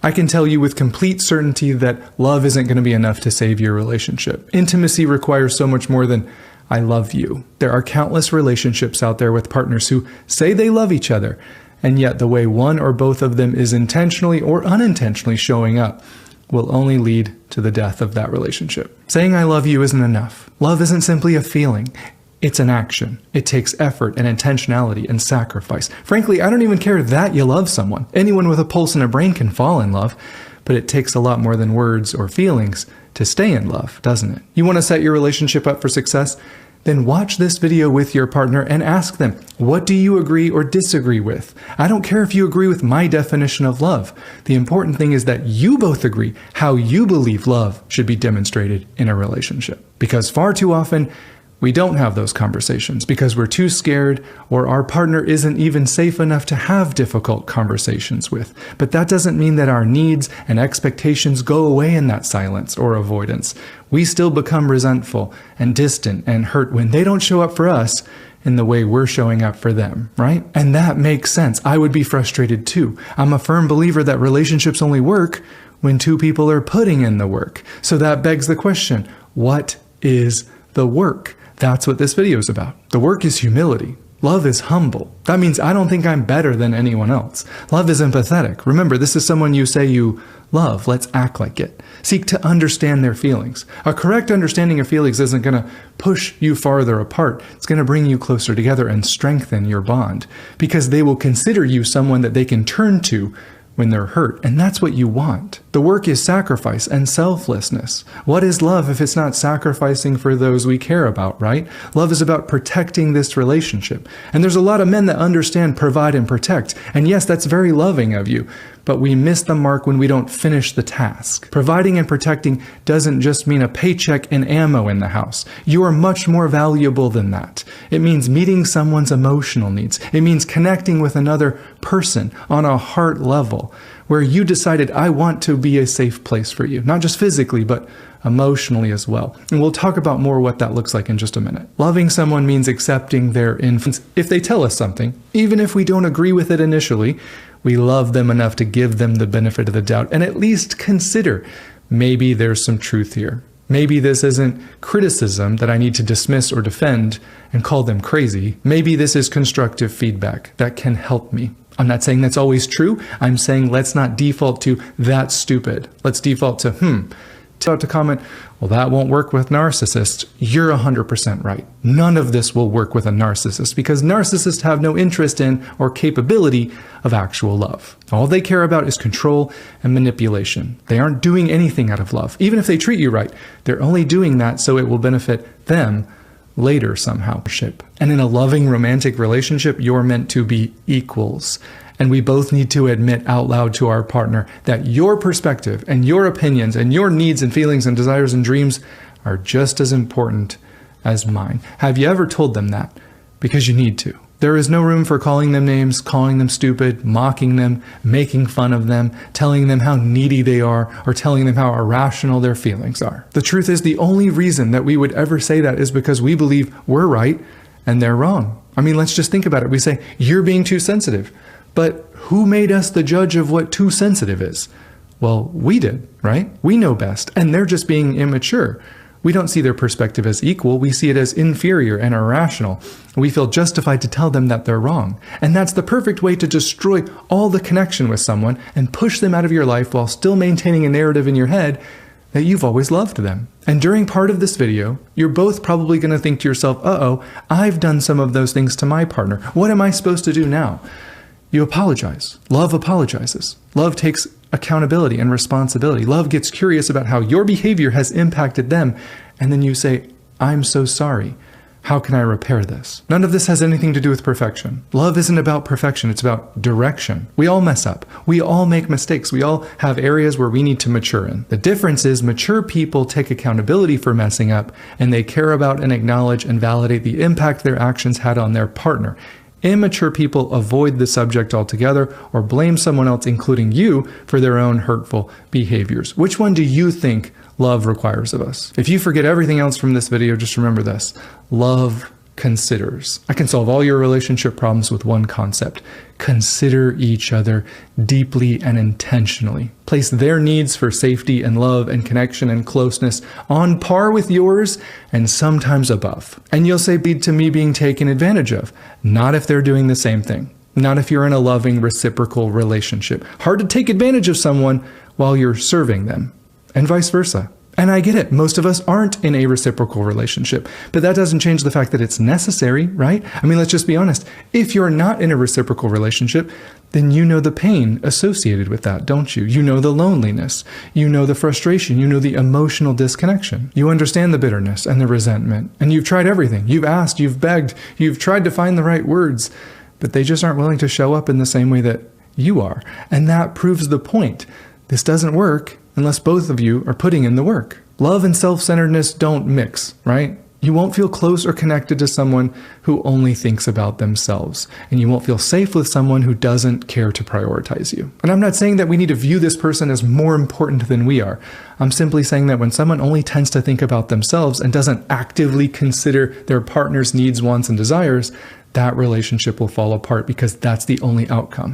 I can tell you with complete certainty that love isn't going to be enough to save your relationship. Intimacy requires so much more than "I love you." There are countless relationships out there with partners who say they love each other, and yet the way one or both of them is intentionally or unintentionally showing up will only lead to the death of that relationship. Saying "I love you" isn't enough. Love isn't simply a feeling. It's an action. It takes effort and intentionality and sacrifice. Frankly, I don't even care that you love someone. Anyone with a pulse and a brain can fall in love, but it takes a lot more than words or feelings to stay in love, doesn't it? You want to set your relationship up for success? Then watch this video with your partner and ask them, what do you agree or disagree with? I don't care if you agree with my definition of love. The important thing is that you both agree how you believe love should be demonstrated in a relationship. Because far too often, we don't have those conversations because we're too scared or our partner isn't even safe enough to have difficult conversations with. But that doesn't mean that our needs and expectations go away in that silence or avoidance. We still become resentful and distant and hurt when they don't show up for us in the way we're showing up for them, right? And that makes sense. I would be frustrated too. I'm a firm believer that relationships only work when two people are putting in the work. So that begs the question, what is the work? That's what this video is about. The work is humility. Love is humble. That means I don't think I'm better than anyone else. Love is empathetic. Remember, this is someone you say you love. Let's act like it. Seek to understand their feelings. A correct understanding of feelings isn't going to push you farther apart. It's going to bring you closer together and strengthen your bond because they will consider you someone that they can turn to when they're hurt, and that's what you want. The work is sacrifice and selflessness. What is love if it's not sacrificing for those we care about, right? Love is about protecting this relationship. And there's a lot of men that understand provide and protect. And yes, that's very loving of you, but we miss the mark when we don't finish the task. Providing and protecting doesn't just mean a paycheck and ammo in the house. You are much more valuable than that. It means meeting someone's emotional needs. It means connecting with another person on a heart level where you decided, I want to be a safe place for you, not just physically, but emotionally as well. And we'll talk about more what that looks like in just a minute. Loving someone means accepting their influence. If they tell us something, even if we don't agree with it initially, we love them enough to give them the benefit of the doubt and at least consider maybe there's some truth here. Maybe this isn't criticism that I need to dismiss or defend and call them crazy. Maybe this is constructive feedback that can help me. I'm not saying that's always true. I'm saying let's not default to that's stupid. Let's default to to comment, well, that won't work with narcissists. You're 100% right. None of this will work with a narcissist because narcissists have no interest in or capability of actual love. All they care about is control and manipulation. They aren't doing anything out of love. Even if they treat you right, they're only doing that so it will benefit them later somehow. And in a loving romantic relationship, you're meant to be equals. And we both need to admit out loud to our partner that your perspective and your opinions and your needs and feelings and desires and dreams are just as important as mine. Have you ever told them that? Because you need to. There is no room for calling them names, calling them stupid, mocking them, making fun of them, telling them how needy they are, or telling them how irrational their feelings are. The truth is the only reason that we would ever say that is because we believe we're right and they're wrong. I mean, let's just think about it. We say, you're being too sensitive. But who made us the judge of what too sensitive is? Well, we did, right? We know best, and they're just being immature. We don't see their perspective as equal. We see it as inferior and irrational. We feel justified to tell them that they're wrong. And that's the perfect way to destroy all the connection with someone and push them out of your life while still maintaining a narrative in your head that you've always loved them. And during part of this video, you're both probably going to think to yourself, uh-oh, I've done some of those things to my partner. What am I supposed to do now? You apologize. Love apologizes. Love takes accountability and responsibility. Love gets curious about how your behavior has impacted them. And then you say, I'm so sorry. How can I repair this? None of this has anything to do with perfection. Love isn't about perfection. It's about direction. We all mess up. We all make mistakes. We all have areas where we need to mature in. The difference is mature people take accountability for messing up, and they care about and acknowledge and validate the impact their actions had on their partner. Immature people avoid the subject altogether or blame someone else, including you, for their own hurtful behaviors. Which one do you think love requires of us? If you forget everything else from this video, just remember this. Love considers. I can solve all your relationship problems with one concept. Consider each other deeply and intentionally. Place their needs for safety and love and connection and closeness on par with yours and sometimes above. And you'll say, lead to me being taken advantage of. Not if they're doing the same thing. Not if you're in a loving, reciprocal relationship. Hard to take advantage of someone while you're serving them, and vice versa. And I get it, most of us aren't in a reciprocal relationship, but that doesn't change the fact that it's necessary, right? I mean, let's just be honest. If you're not in a reciprocal relationship, then you know the pain associated with that, don't you? You know the loneliness, you know the frustration, you know the emotional disconnection. You understand the bitterness and the resentment, and you've tried everything. You've asked, you've begged, you've tried to find the right words, but they just aren't willing to show up in the same way that you are. And that proves the point. This doesn't work unless both of you are putting in the work. Love and self-centeredness don't mix, right? You won't feel close or connected to someone who only thinks about themselves. And you won't feel safe with someone who doesn't care to prioritize you. And I'm not saying that we need to view this person as more important than we are. I'm simply saying that when someone only tends to think about themselves and doesn't actively consider their partner's needs, wants, and desires, that relationship will fall apart because that's the only outcome.